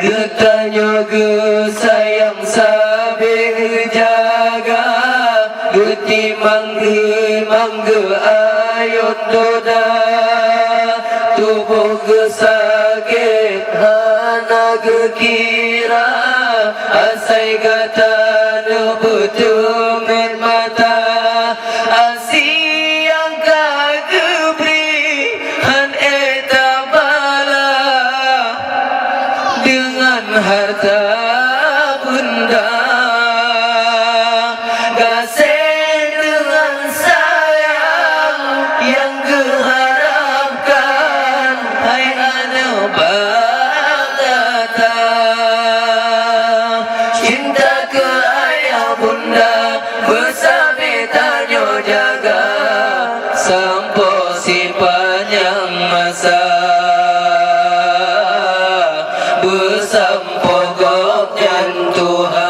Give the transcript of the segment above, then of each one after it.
Getanya ge sayang sabe jaga Geti mangge mangge ayot doda Tubuh ge sakit hana ge kira Asai gata ne betumen mata Asiang kagebri han eta bala Dengan harta benda Gasing dengan sayang yang geharapkan Hai anu bagata Cinta ke ayah bunda Bersama tanyo jaga Sampai si panjang masa Bersampo gopnyan Tuhan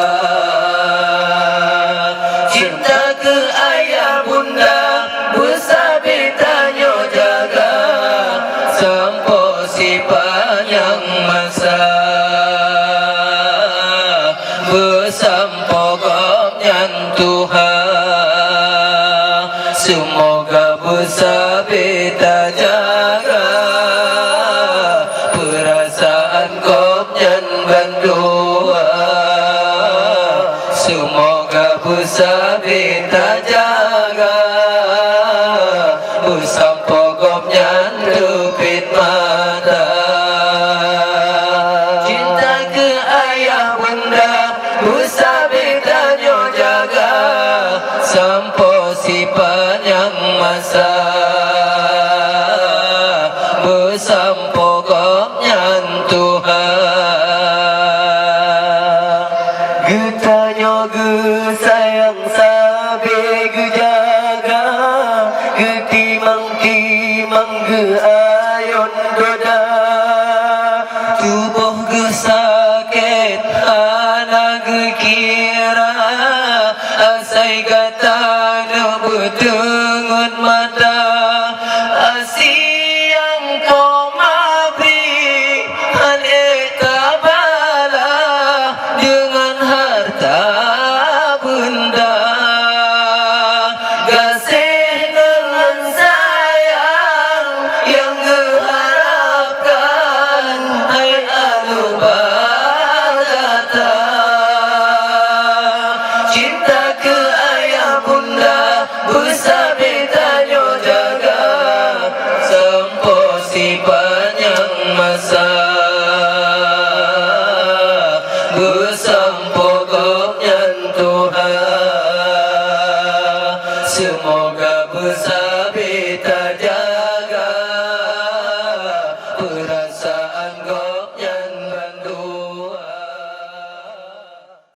Cinta ke ayah bunda Bersama tanyo jaga Sampo si panjang masa Bersampo gopnyan Tuhan Semoga bersama jaga Perasaan kopnyan bandua Semoga bersama jaga Bersampo kopnyan tepit mata Cinta ke ayah bunda Bersama tanyo jaga Sampo si panjang masa Bersampo kopnyan Tuhan Getanya ge sayang sabe ge jaga Geti mang ge ayon doda Tubuh ge sakit hana ge kira Asai gata ne betungun mata Asiang komabri han eta bala Dengan harta benda Gasih dengan sayang yang geharapkan Hai anu bagata Cinta ke ayah bunda Bersama